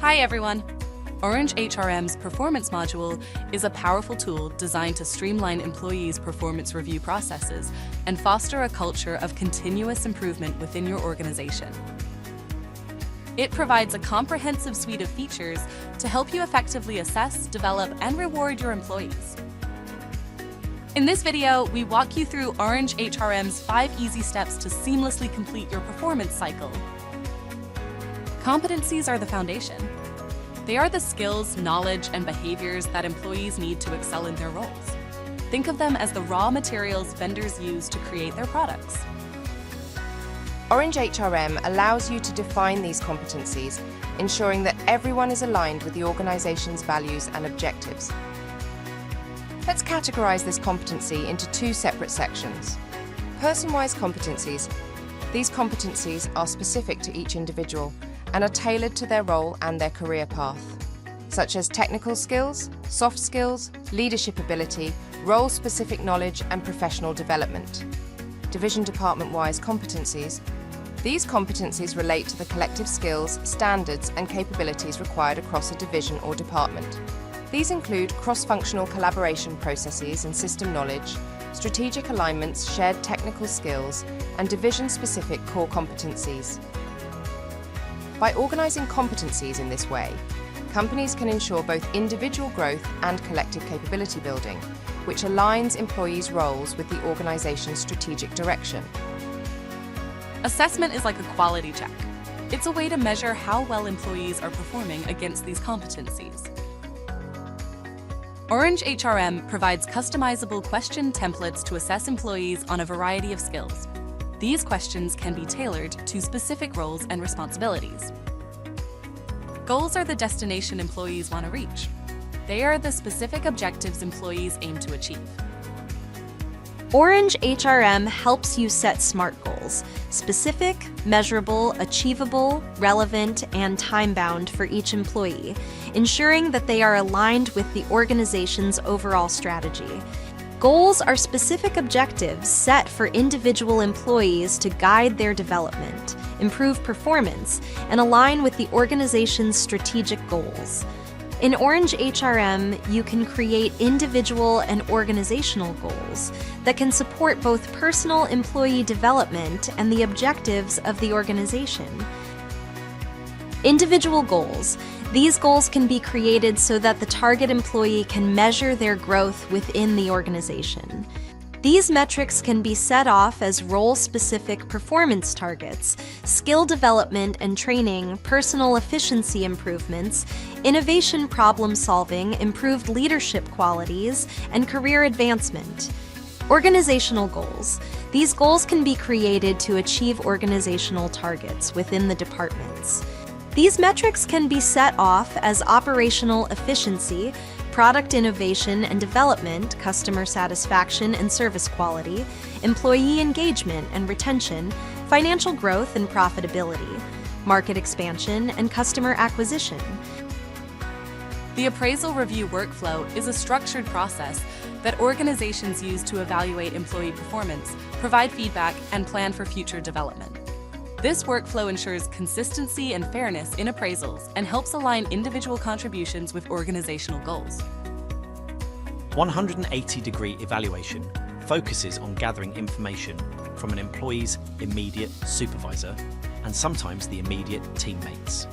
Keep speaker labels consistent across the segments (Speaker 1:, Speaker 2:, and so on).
Speaker 1: Hi everyone! OrangeHRM's performance module is a powerful tool designed to streamline employees' performance review processes and foster a culture of continuous improvement within your organization. It provides a comprehensive suite of features to help you effectively assess, develop, and reward your employees. In this video, we walk you through OrangeHRM's 5 easy steps to seamlessly complete your performance cycle. Competencies are the foundation. They are the skills, knowledge, and behaviors that employees need to excel in their roles. Think of them as the raw materials vendors use to create their products.
Speaker 2: OrangeHRM allows you to define these competencies, ensuring that everyone is aligned with the organization's values and objectives. Let's categorize this competency into 2 separate sections. Person-wise competencies. These competencies are specific to each individual and are tailored to their role and their career path, such as technical skills, soft skills, leadership ability, role-specific knowledge, and professional development. Division department-wise competencies. These competencies relate to the collective skills, standards, and capabilities required across a division or department. These include cross-functional collaboration processes and system knowledge, strategic alignments, shared technical skills, and division-specific core competencies. By organising competencies in this way, companies can ensure both individual growth and collective capability building, which aligns employees' roles with the organisation's strategic direction.
Speaker 1: Assessment is like a quality check. It's a way to measure how well employees are performing against these competencies. OrangeHRM provides customizable question templates to assess employees on a variety of skills. These questions can be tailored to specific roles and responsibilities. Goals are the destination employees want to reach. They are the specific objectives employees aim to achieve.
Speaker 3: OrangeHRM helps you set SMART goals: specific, measurable, achievable, relevant, and time-bound for each employee, ensuring that they are aligned with the organization's overall strategy. Goals are specific objectives set for individual employees to guide their development, improve performance, and align with the organization's strategic goals. In OrangeHRM, you can create individual and organizational goals that can support both personal employee development and the objectives of the organization. Individual goals. These goals can be created so that the target employee can measure their growth within the organization. These metrics can be set off as role-specific performance targets, skill development and training, personal efficiency improvements, innovation problem-solving, improved leadership qualities, and career advancement. Organizational goals. These goals can be created to achieve organizational targets within the departments. These metrics can be set off as operational efficiency, product innovation and development, customer satisfaction and service quality, employee engagement and retention, financial growth and profitability, market expansion, and customer acquisition.
Speaker 1: The appraisal review workflow is a structured process that organizations use to evaluate employee performance, provide feedback, and plan for future development. This workflow ensures consistency and fairness in appraisals and helps align individual contributions with organizational goals.
Speaker 4: 180-degree evaluation focuses on gathering information from an employee's immediate supervisor and sometimes the immediate teammates.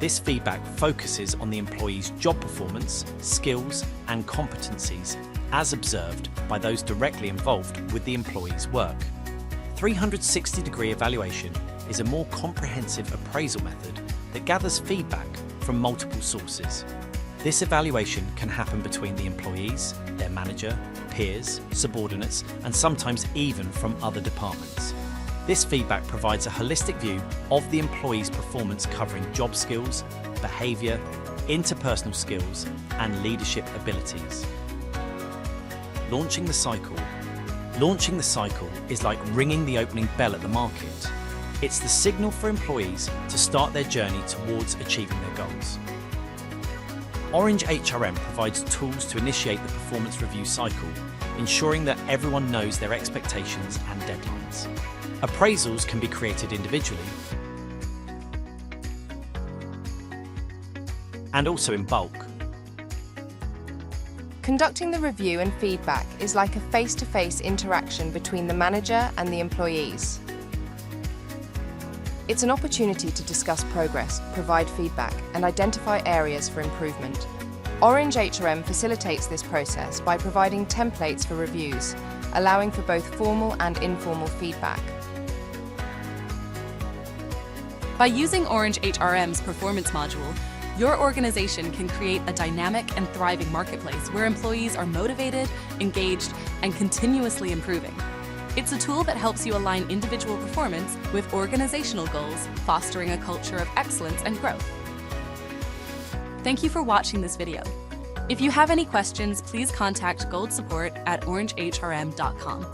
Speaker 4: This feedback focuses on the employee's job performance, skills, and competencies as observed by those directly involved with the employee's work. 360-degree evaluation is a more comprehensive appraisal method that gathers feedback from multiple sources. This evaluation can happen between the employees, their manager, peers, subordinates, and sometimes even from other departments. This feedback provides a holistic view of the employee's performance covering job skills, behaviour, interpersonal skills, and leadership abilities. Launching the cycle. Launching the cycle is like ringing the opening bell at the market. It's the signal for employees to start their journey towards achieving their goals. OrangeHRM provides tools to initiate the performance review cycle, ensuring that everyone knows their expectations and deadlines. Appraisals can be created individually and also in bulk.
Speaker 2: Conducting the review and feedback is like a face-to-face interaction between the manager and the employees. It's an opportunity to discuss progress, provide feedback, and identify areas for improvement. OrangeHRM facilitates this process by providing templates for reviews, allowing for both formal and informal feedback.
Speaker 1: By using OrangeHRM's performance module, your organization can create a dynamic and thriving marketplace where employees are motivated, engaged, and continuously improving. It's a tool that helps you align individual performance with organizational goals, fostering a culture of excellence and growth. Thank you for watching this video. If you have any questions, please contact goldsupport@orangehrm.com.